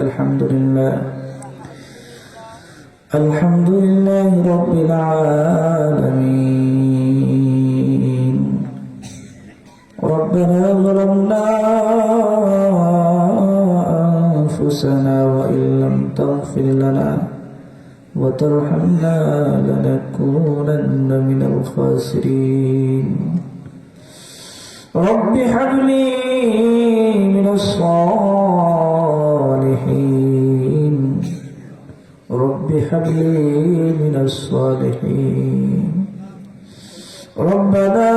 الحمد لله رب العالمين. ربنا ظلمنا أنفسنا وإن لم تغفر لنا وترحمنا لنكونن من الخاسرين. رب هب لي من الصالحين. رب هب لي من الصالحين. ربنا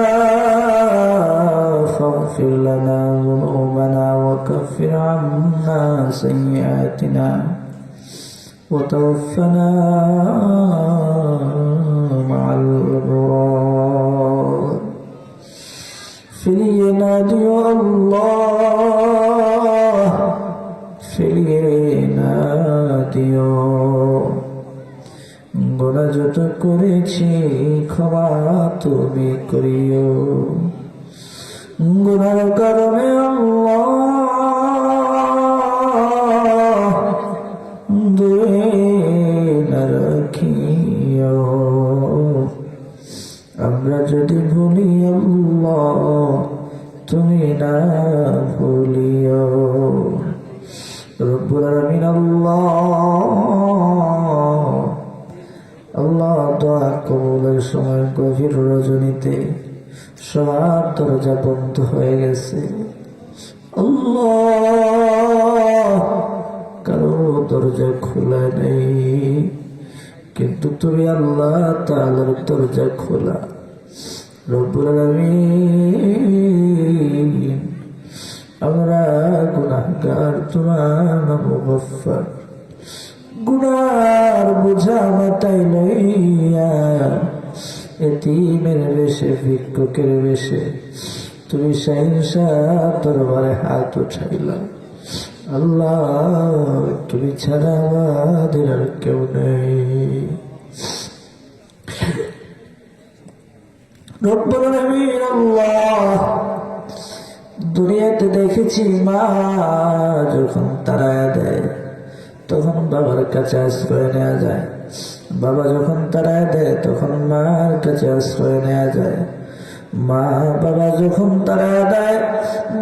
فاغفر لنا ذنوبنا وكفر عنا سيئاتنا وتوفنا مع الأبرار. فلينادي الله فلينادي গোনা যত করেছি ক্ষমা তুমি করিও। গুনার কারণে আল্লাহ দূরে না রাখিও। আমরা যদি ভুলি আল্লাহ তুমি না ভুলিও। রব্বুল আলামিন আল্লাহ দোয়া কবুলের সময় গভীর রজনীতে সবার দরজা বন্ধ হয়ে গেছে। আল্লাহ কারো দরজা খোলা নেই, কিন্তু তুমি আল্লাহ তাআলার দরজা খোলা। রব্বুল আলামিন আমরা গুনাহগার, তোমার মুগফফার। গুনার বোঝা মাথায় লইয়া এতিমের বেশে ভিক্ষুকের বেশে তুমি শাহিনশাহ দরবারে হাত উঠাইলা। আল্লাহ তুমি ছাড়া আমাদের আর কেউ নেই। রব্বুল আলামিন আল্লাহ দুনিয়াতে দেখেছি মা যখন তাড়ায়া দেয় তখন বাবার কাছে আশ্রয় নেওয়া যায়, বাবা যখন তাড়ায় দেয় তখন মার কাছে আশ্রয় নেওয়া যায়, মা বাবা যখন তাড়ায় দেয়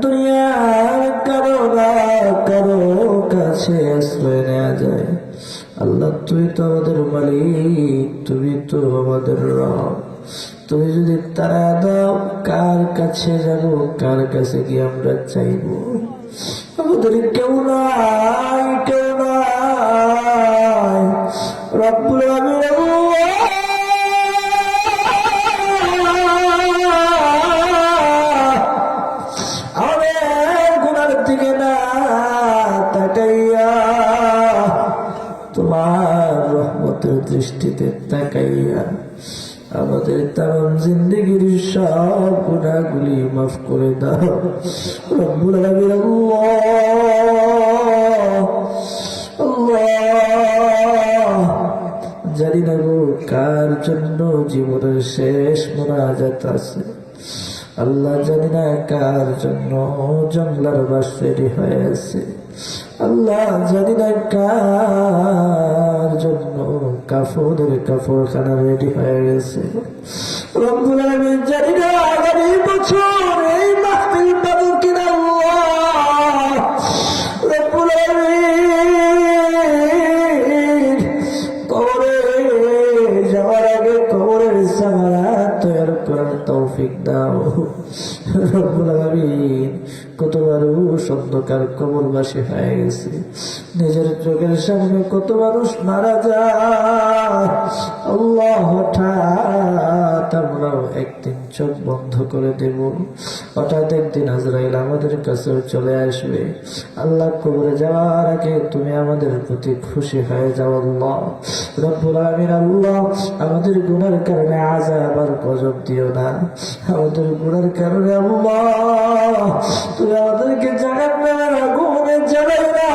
দুনিয়ার কারো না কারো কাছে আশ্রয় নেওয়া যায়। আল্লাহ তুমি তো আমাদের মালিক, তুমি তো আমাদের রব। তুমি যদি তাড়ায় দাও কার কাছে যাব, কার কাছে গিয়ে আমরা চাইব? আমাদের কেউ নাই, কেউ নাই। রব্বুল আলামিন আমাদের গুনার দিকে না তাকাইয়া তোমার রহমতের দৃষ্টিতে তাকাইয়া আমাদের তামাম জিন্দেগির সব গুনাহগুলি মাফ করে দাও। রব্বুল আলামিন আল্লাহ জানি না গো কার জন্য জীবনের শেষ মোনাজাত আছে। আল্লাহ জানি না কার জন্য জংলার বাস রেডি হয়ে আছে। আল্লাহ জানি না কার জন্য কাফনের কাফরখানা রেডি হয়ে গেছে। রব্বুল আলামিন জানি না আগামী বছর এই মাহফিল পাবো কিনা। আল্লাহ রব্বুল আলামিন কবরে যাওয়ার আগে কবরের সামারাত তৈরি করার তৌফিক দাও। রব্বুল আলামিন কত মানুষ অন্ধকার কবরবাসী হয়ে গেছে, নিজের চোখের সামনে কত মানুষ মারা যায়। আল্লাহ হঠাৎ আমরাও একদিন চোখ বন্ধ করে দেব, হঠাৎ একদিন আজরাইল আমাদের কাছেও চলে আসবে। আল্লাহ কবরে যাওয়ার আগে তুমি আমাদের প্রতি খুশি হয়ে যাও। আল্লাহ রব্বুল আলামিন আল্লাহ আমাদের গুনার কারণে আযাব আর গজব দিও না। আমাদের গুনার কারণে আল্লাহ তুমি আমাদেরকে জাহান্নামের আগুনে জ্বালাই না।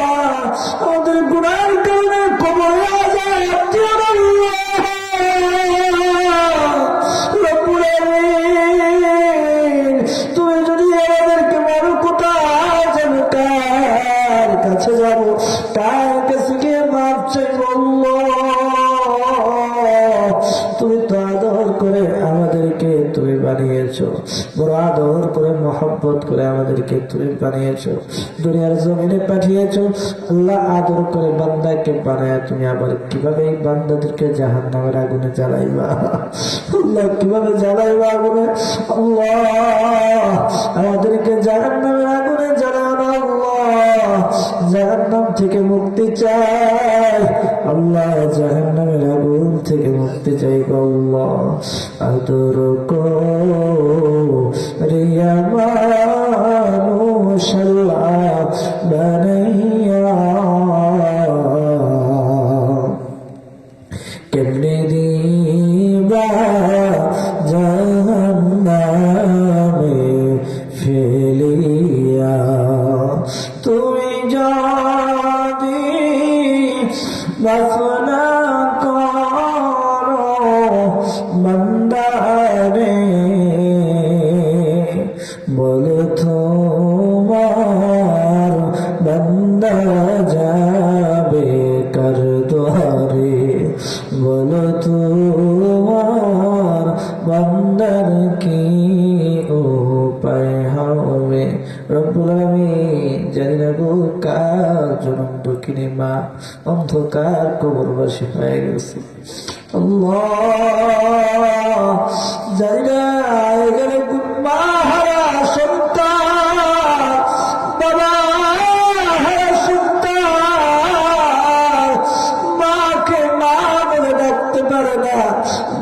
আমাদের গুনার কারণে কবরে আযাব দিও না। রব্বুল আলামিন তুমি যদি আমাদেরকে মারো কোথায় যাবে, কার কাছে যাব, কার কাছে গিয়ে মাপ চাইব? তুমি তো আদর করে আমাদেরকে তুমি বানিয়েছো, বড় আদর করে মহব্বত করে আমাদেরকে তুমি বানিয়েছো, দুনিয়ার জমিনে পাঠিয়েছো। আল্লাহ আদর করে বান্দাকে বানায় তুমি আবার কিভাবে এই বান্দাদেরকে জাহান্নামের আগুনে জ্বালাইবা? আল্লাহ কিভাবে জ্বালাইবা আগুনে? আল্লাহ আমাদেরকে জাহান্নামের আগুনে জ্বালাও না আল্লাহ। জাহান্নাম থেকে মুক্তি চাই আল্লাহ, জাহান্নামের আগুন থেকে মুক্তি চাই আল্লাহ। আদর রিয়া মানুষ আল্লাহ বানাইয়া, কেমনে দিবা জাহান্নামে ফেলিয়া, তুমি যদি বাসনা করো বান্দারে, বলো তোমার বান্দা যাবে কার দুয়ারে, বলো তোমার বান্দার কি উপায় হবে? রব্বুল আলামিন জানি না গো কার জনম দুঃখিনী মা অন্ধকার কবরবাসী হয়ে গেছে। আল্লাহ জানি না এখানে মা হারা সন্তান, বাবা হারা সন্তান, মাকে মা বলে ডাকতে পারে না,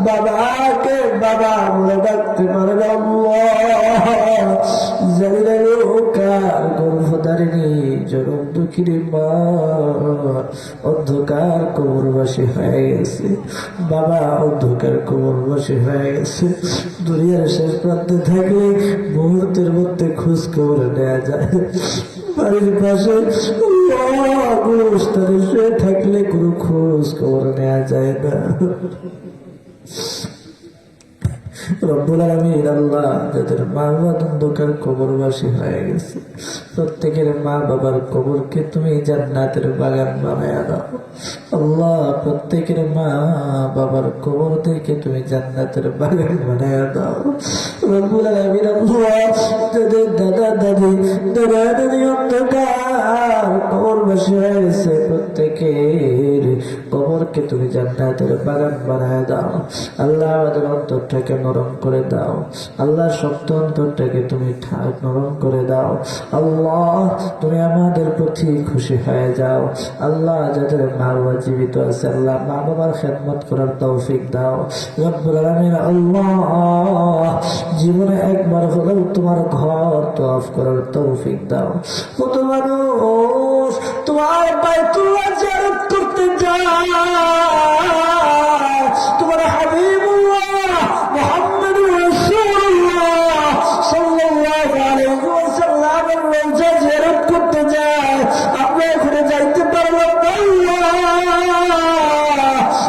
বাবাকে বাবা বলে ডাকতে পারে না। জানি না কার গর্ভধারিণী জনম দুঃখিনী মা অন্ধকার কবরবাসী হয়ে গেছে, বাবা অন্ধকার কবরবাসী হয়ে গেছে। দুনিয়ার শেষ প্রান্তে থাকলে মুহূর্তের মধ্যে খোঁজ খবর নেওয়া যায়, বাড়ির পাশে গুরুস্থানে শুয়ে থাকলে কোনো খোঁজ খবর নেওয়া যায় না। রব্বুল আলামিন আল্লাহ যাদের মা বাবা অন্ধকার কবরবাসী হয়ে গেছে, প্রত্যেকের মা বাবার কবরকে তুমি জান্নাতের বাগান বানায়া দাও আল্লাহ। প্রত্যেকের মা বাবার কবর থেকে তুমি জান্নাতের বাগান বানায়া দাও রব্বুল আলামিন আল্লাহ। যাদের দাদা দাদি অন্ধকার কবরবাসী হয়ে গেছে, প্রত্যেকের কবরকে তুমি জান্নাতের বাগান বানায়া দাও আল্লাহ। আমাদের অন্তরটাকে নরম করে দাও আল্লাহ, শক্ত অন্তরটাকে তুমি নরম করে দাও আল্লাহ। তুমি আমাদের প্রতি খুশি হয়ে যাও আল্লাহ। যাদের মা বাবা জীবিত আছে আল্লাহ, মা বাবার খেদমত করার তৌফিক দাও রব্বুল আলামিন আল্লাহ। জীবনে একবার হলেও তোমার ঘর তওয়াফ করার তৌফিক দাও। কত মানুষ তোমার বাইতুল্লাহ জিয়ারত করতে যায়, তোমার হাবিবুল্লাহ মুহাম্মদুর রাসূলুল্লাহ সাল্লাল্লাহু আলাইহি ওয়াসাল্লামের রওজা জিয়ারত করতে যায়, আমরা এখানে যাইতে পারলাম না আল্লাহ।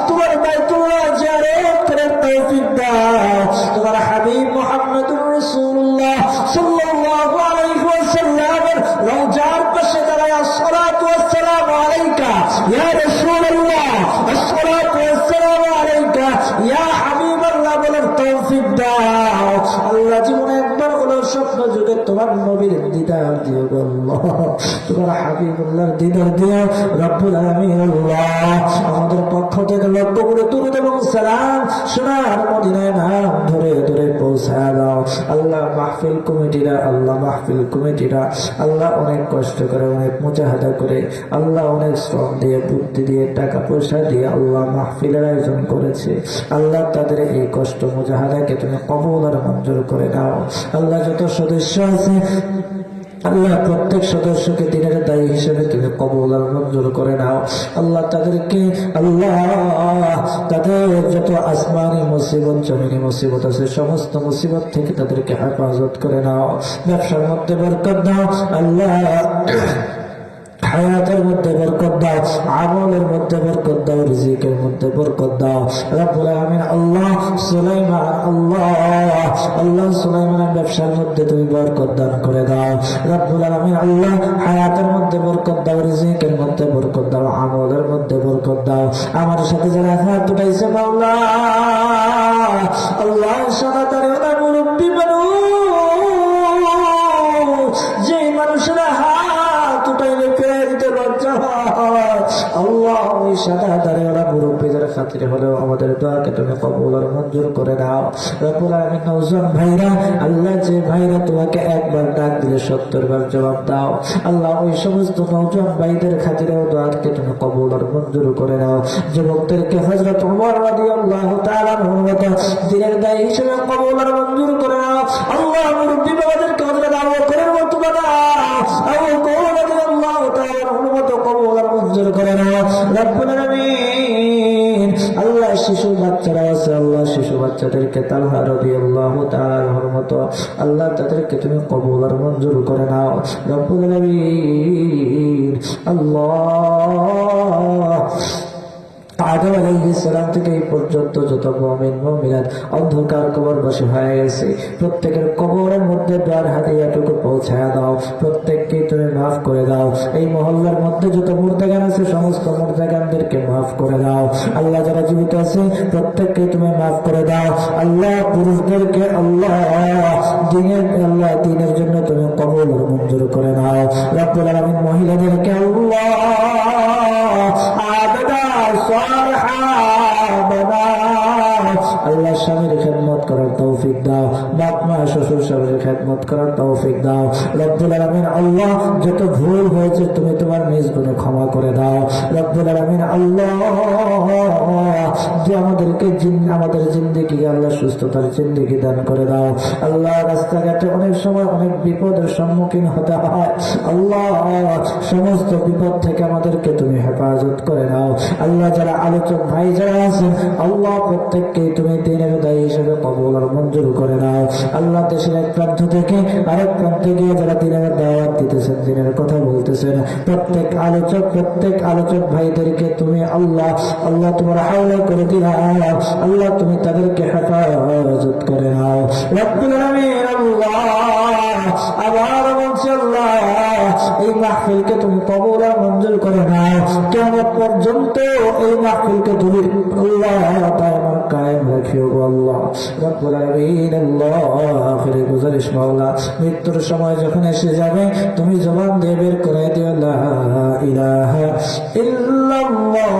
তোমার বাইতুল্লাহ জিয়ারত করার তৌফিক দাও। তোমার হাবিব মুহাম্মদুর রাসূলুল্লাহ সাল্লাল্লাহু আলাইহি ওয়াসাল্লামের রওজার পাশে দাঁড়ায় আসসালাতু ওয়াসসালামু আলাইকা ইয়া রাসূলুল্লাহ, আসসালাতু ওয়াসসালামু আলাইকা ইয়া হাবিবাল্লাহ বলার তৌফিক দাও আল্লাহ। জীবনে একবার হলো স্বপ্ন যুগে তোমার নবীর দিদার দিও আল্লাহ, তোমার হাবিবুল্লাহর দিদার দিও রব্বুল আলামিন আল্লাহ। আমাদের পক্ষ থেকে লক্ষ্য করে দুরূদ এবং সালাম সোনার মদিনায় নাম ধরে ধরে পৌঁছায় দাও আল্লাহ। মাহফিল কমিটিরা আল্লাহ, মাহফিল কমিটিরা আল্লাহ অনেক কষ্ট করে, অনেক মুজাহাদা করে আল্লাহ, অনেক শ্রম দিয়ে, বুদ্ধি দিয়ে, টাকা পয়সা দিয়ে আল্লাহ মাহফিলের আয়োজন করেছে আল্লাহ। তাদের এই কষ্ট মুজাহাদাকে তুমি কবুল আর মঞ্জুর করে নাও আল্লাহ। যত সদস্য আছে আল্লাহ, প্রত্যেক সদস্যকে দিনের দায়ী হিসেবে তুমি কবুল আর মঞ্জুর করে নাও আল্লাহ। তাদেরকে আল্লাহ, তাদের যত আসমানি মুসিবত জমিনি মুসিবত আছে সমস্ত মুসিবত থেকে তাদেরকে হেফাজত করে নাও। ব্যবসার মধ্যে বরকত দাও আল্লাহ, হায়াতের মধ্যে বরকত দাও, আমলের মধ্যে বরকত দাও, রিজিকের মধ্যে বরকত দাও রব্বুল আলামিন। আল্লাহ সুলাইমান, আল্লাহ সুলাইমানের ব্যবসার মধ্যে তুমি বরকত দান করে দাও রব্বুল আলামিন। আল্লাহ হায়াতের মধ্যে বরকত দাও, রিজিকের মধ্যে বরকত দাও, আমলের মধ্যে বরকত দাও। আমার সাথে যারা হাত উঠাইছে মাওলা, আল্লাহ সাদাতারে ওরা মুরব্বী মানুষ, যে মানুষেরা হাত উঠাইলে ফেলে দিতে লজ্জা হয়, আল্লাহ ওই সাদাতারে ওরা মুরব্বীদের খাতিরে হলেও আমাদের দোয়াকে তুমি কবুল আর মঞ্জুর করে দাও রব্বুল আলামিন। নওজোয়ান ভাইরা, আল্লাহ যে ভাইরা তোমাকে একবার ডাক দিলে 70 বার জবাব দাও, আল্লাহ ওই সমস্ত নওজোয়ান ভাইদের খাতিরেও দোয়াকে তুমি কবুল আর মঞ্জুর করে দাও। যুবকদেরকে হযরত ওমর রাদিয়াল্লাহু তাআলা আনহুর মতো দিনের দায়ী হিসেবে কবুল আর মঞ্জুর করে দাও। আল্লাহ মুরব্বী বাবাদেরকে হযরত আবু বকরের মতো বানাও, আবু বকর রাদিয়াল্লাহু তাআলা আনহুর মতো কবুল আর মঞ্জুর করে দাও রব্বুল আলামিন। আল্লাহ শিশু বাচ্চারা আছে, আল্লাহ শিশু বাচ্চাদেরকে তালহা রাদিয়াল্লাহু তাআলা আনহুর মতো আল্লাহ তাদেরকে তুমি কবুল আর মঞ্জুর করে নাও রব্বুল আলামিন। আল্লাহ আদম আলাইহিস সালাম থেকে এই পর্যন্ত যত মুমিন মুমিনাত অন্ধকার কবরবাসী হয়ে গেছে, প্রত্যেকের কবরের মধ্যে দোয়ার হাদিয়াটুকু পৌঁছায় দাও, প্রত্যেককে তুমি মাফ করে দাও। এই মহল্লার মধ্যে যত মুর্দাগান আছে সমস্ত মুর্দাগানদেরকে মাফ করে দাও। আল্লাহ যারা জীবিত আছে প্রত্যেককে তুমি মাফ করে দাও। আল্লাহ পুরুষদেরকে আল্লাহ দিনের জন্য তুমি কবুল আর মঞ্জুর করে নাও রব্বুল আলামিন। মহিলাদেরকে আল্লাহ আল্লাহ স্বামীর খেদমত করার তৌফিক দাও, বাপ মা শ্বশুর শাশুড়ির খেদমত করার তৌফিক দাও রব্বুল আলামিন। আল্লাহ যত ভুল হয়েছে তুমি তোমার নিজ গুণে ক্ষমা করে দাও রব্বুল আলামিন। আল্লাহ যে আমাদের জিন্দেগি আল্লাহ সুস্থতার জিন্দেগি দান করে দাও। আল্লাহ রাস্তাঘাটে অনেক সময় অনেক বিপদের সম্মুখীন হতে হয়, আল্লাহ সমস্ত বিপদ থেকে আমাদেরকে তুমি হেফাজত করে নাও। আল্লাহ যারা আলোচক ভাই যারা আছেন আল্লাহ প্রত্যেককে তুমি দিনের দায়ী হিসেবে কবুল আর মঞ্জুর করে নাও। আল্লাহ দেশের এক প্রান্ত থেকে আরেক প্রান্তে গিয়ে যারা দিনের দাওয়াত দিতেছেন, দিনের কথা বলতেছেন, প্রত্যেক আলোচক ভাইদেরকে তুমি আল্লাহ তোমার হাওলা করে দিও, আল্লাহ তুমি তাদেরকে হেফাজত করে নাও রব্বুল আলামিন। আল্লাহ আবার বলছি আল্লাহ এই মাহফিলকে তুমি কবুল আর মঞ্জুর করে নাও, কিয়ামত পর্যন্ত এই মাহফিলকে তুমি আল্লাহ দায়মান কায়েম রাখিও আল্লাহ রব্বুল আলামিন। আল্লাহ আখিরে গুজারিশ মাওলা, মৃত্যুর সময় যখন এসে যাবে তুমি জবান দিয়ে বের করে দিও লা ইলাহা ইল্লাল্লাহ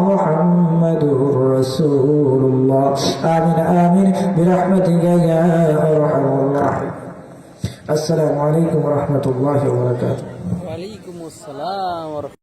মুহাম্মাদুর রাসূলুল্লাহ। আমিন আমিন বিরহমাতিকা ইয়া আরহামার রাহিম। আসসালামু আলাইকুম ওয়া রাহমাতুল্লাহি ওয়া বারাকাতুহু। ওয়া আলাইকুমুস সালাম।